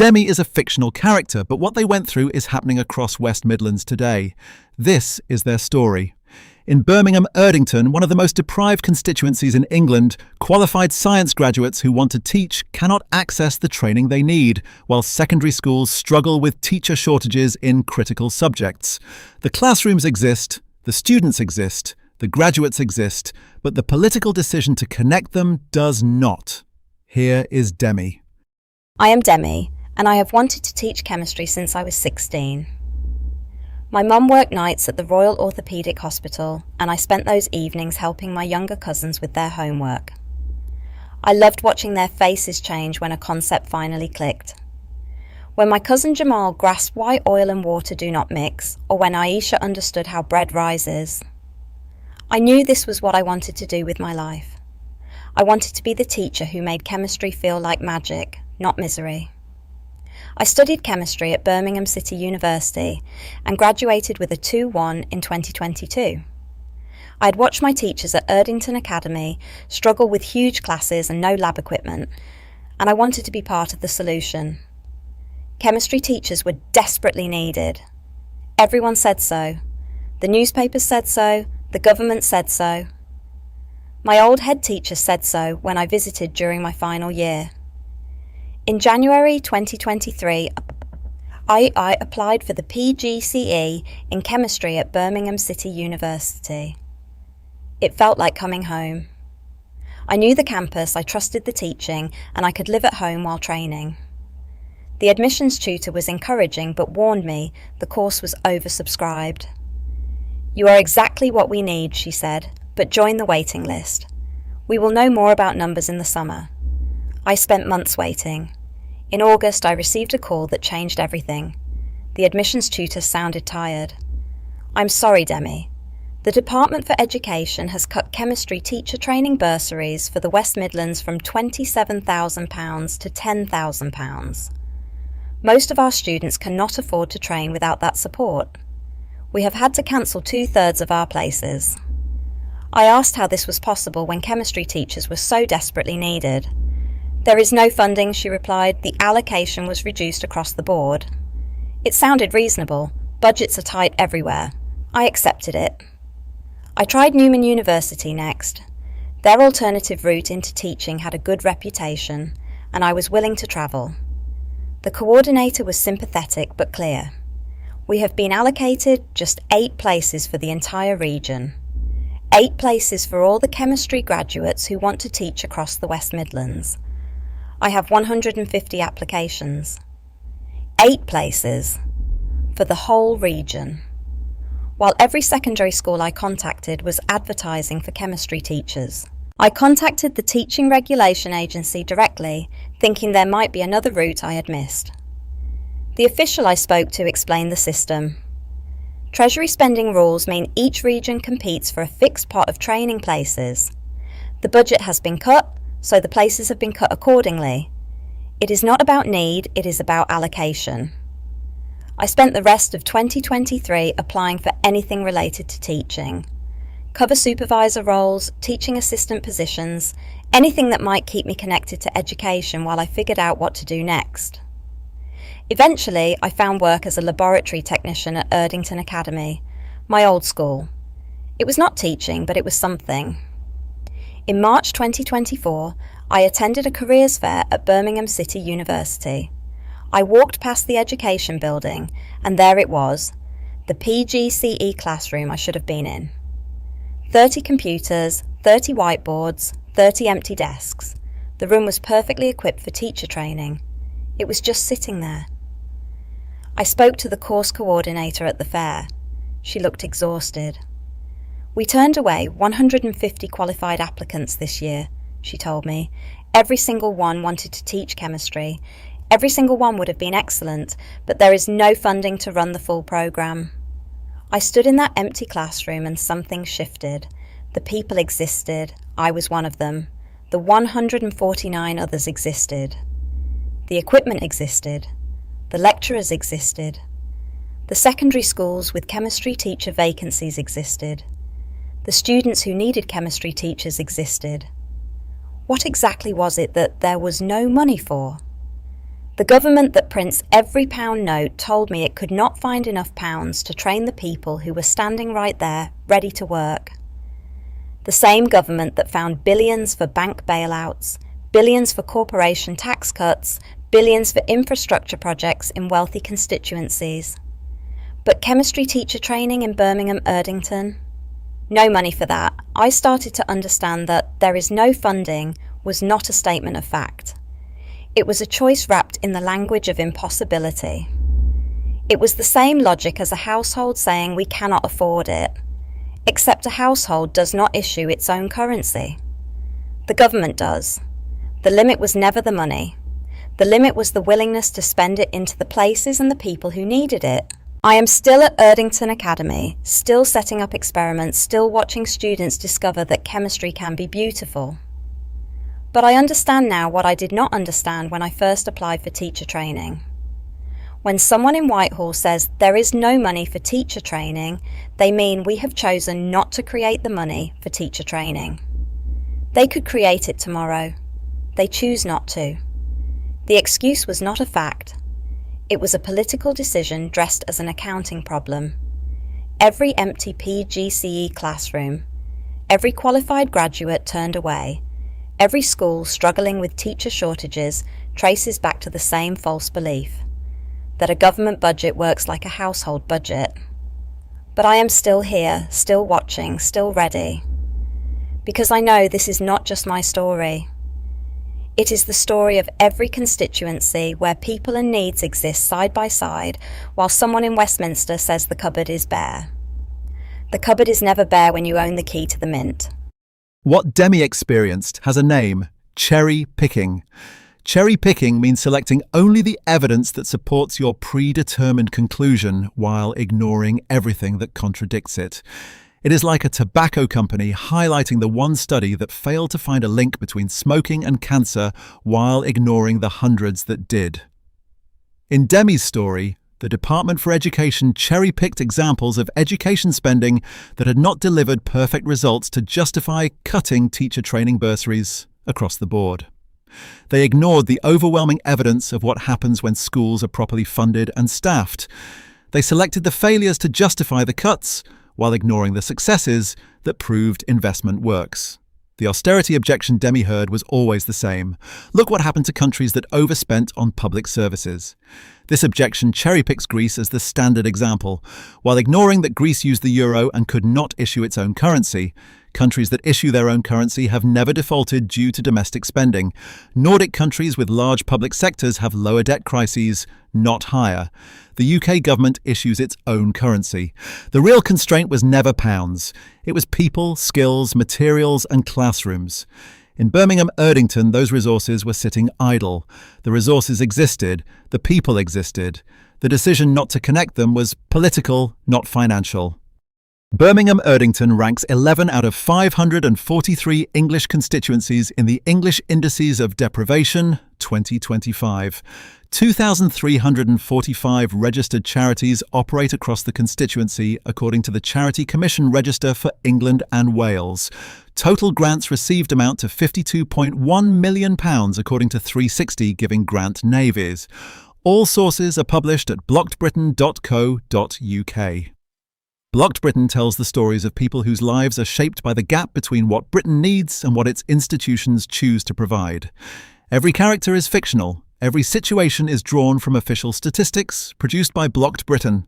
Demi is a fictional character, but what they went through is happening across West Midlands today. This is their story. In Birmingham Erdington, one of the most deprived constituencies in England, qualified science graduates who want to teach cannot access the training they need, while secondary schools struggle with teacher shortages in critical subjects. The classrooms exist, the students exist, the graduates exist, but the political decision to connect them does not. Here is Demi. I am Demi, and I have wanted to teach chemistry since I was 16. My mum worked nights at the Royal Orthopaedic Hospital, and I spent those evenings helping my younger cousins with their homework. I loved watching their faces change when a concept finally clicked. When my cousin Jamal grasped why oil and water do not mix, or when Aisha understood how bread rises, I knew this was what I wanted to do with my life. I wanted to be the teacher who made chemistry feel like magic, not misery. I studied chemistry at Birmingham City University and graduated with a 2-1 in 2022. I had watched my teachers at Erdington Academy struggle with huge classes and no lab equipment, and I wanted to be part of the solution. Chemistry teachers were desperately needed. Everyone said so. The newspapers said so. The government said so. My old head teacher said so when I visited during my final year. In January 2023, I applied for the PGCE in chemistry at Birmingham City University. It felt like coming home. I knew the campus, I trusted the teaching, and I could live at home while training. The admissions tutor was encouraging but warned me the course was oversubscribed. "You are exactly what we need," she said, "but join the waiting list. We will know more about numbers in the summer." I spent months waiting. In August, I received a call that changed everything. The admissions tutor sounded tired. "I'm sorry, Demi. The Department for Education has cut chemistry teacher training bursaries for the West Midlands from £27,000 to £10,000. Most of our students cannot afford to train without that support. We have had to cancel 2/3 of our places." I asked how this was possible when chemistry teachers were so desperately needed. "There is no funding," she replied. "The allocation was reduced across the board." It sounded reasonable. Budgets are tight everywhere. I accepted it. I tried Newman University next. Their alternative route into teaching had a good reputation, and I was willing to travel. The coordinator was sympathetic but clear. "We have been allocated just 8 places for the entire region. 8 places for all the chemistry graduates who want to teach across the West Midlands. I have 150 applications. 8 places for the whole region." While every secondary school I contacted was advertising for chemistry teachers, I contacted the Teaching Regulation Agency directly, thinking there might be another route I had missed. The official I spoke to explained the system. Treasury spending rules mean each region competes for a fixed pot of training places. The budget has been cut, so the places have been cut accordingly. It is not about need, it is about allocation. I spent the rest of 2023 applying for anything related to teaching. Cover supervisor roles, teaching assistant positions, anything that might keep me connected to education while I figured out what to do next. Eventually, I found work as a laboratory technician at Erdington Academy, my old school. It was not teaching, but it was something. In March 2024, I attended a careers fair at Birmingham City University. I walked past the education building, and there it was, the PGCE classroom I should have been in. 30 computers, 30 whiteboards, 30 empty desks. The room was perfectly equipped for teacher training. It was just sitting there. I spoke to the course coordinator at the fair. She looked exhausted. "We turned away 150 qualified applicants this year," she told me. "Every single one wanted to teach chemistry. Every single one would have been excellent, but there is no funding to run the full programme." I stood in that empty classroom and something shifted. The people existed. I was one of them. The 149 others existed. The equipment existed. The lecturers existed. The secondary schools with chemistry teacher vacancies existed. The students who needed chemistry teachers existed. What exactly was it that there was no money for? The government that prints every pound note told me it could not find enough pounds to train the people who were standing right there, ready to work. The same government that found billions for bank bailouts, billions for corporation tax cuts, billions for infrastructure projects in wealthy constituencies. But chemistry teacher training in Birmingham Erdington? No money for that. I started to understand that there is no funding was not a statement of fact. It was a choice wrapped in the language of impossibility. It was the same logic as a household saying we cannot afford it, except a household does not issue its own currency. The government does. The limit was never the money. The limit was the willingness to spend it into the places and the people who needed it. I am still at Erdington Academy, still setting up experiments, still watching students discover that chemistry can be beautiful. But I understand now what I did not understand when I first applied for teacher training. When someone in Whitehall says there is no money for teacher training, they mean we have chosen not to create the money for teacher training. They could create it tomorrow. They choose not to. The excuse was not a fact. It was a political decision dressed as an accounting problem. Every empty PGCE classroom, every qualified graduate turned away, every school struggling with teacher shortages traces back to the same false belief, that a government budget works like a household budget. But I am still here, still watching, still ready. Because I know this is not just my story. It is the story of every constituency where people and needs exist side by side, while someone in Westminster says the cupboard is bare. The cupboard is never bare when you own the key to the mint. What Demi experienced has a name: cherry picking. Cherry picking means selecting only the evidence that supports your predetermined conclusion while ignoring everything that contradicts it. It is like a tobacco company highlighting the one study that failed to find a link between smoking and cancer while ignoring the hundreds that did. In Demi's story, the Department for Education cherry-picked examples of education spending that had not delivered perfect results to justify cutting teacher training bursaries across the board. They ignored the overwhelming evidence of what happens when schools are properly funded and staffed. They selected the failures to justify the cuts, while ignoring the successes that proved investment works. The austerity objection Demi heard was always the same. Look what happened to countries that overspent on public services. This objection cherry-picks Greece as the standard example. While ignoring that Greece used the euro and could not issue its own currency, countries that issue their own currency have never defaulted due to domestic spending. Nordic countries with large public sectors have lower debt crises, not higher. The UK government issues its own currency. The real constraint was never pounds. It was people, skills, materials, and classrooms. In Birmingham Erdington, those resources were sitting idle. The resources existed. The people existed. The decision not to connect them was political, not financial. Birmingham Erdington ranks 11 out of 543 English constituencies in the English Indices of Deprivation 2025. 2,345 registered charities operate across the constituency according to the Charity Commission Register for England and Wales. Total grants received amount to £52.1 million according to 360 Giving Grant Navies. All sources are published at blockedbritain.co.uk. Blocked Britain tells the stories of people whose lives are shaped by the gap between what Britain needs and what its institutions choose to provide. Every character is fictional. Every situation is drawn from official statistics produced by Blocked Britain.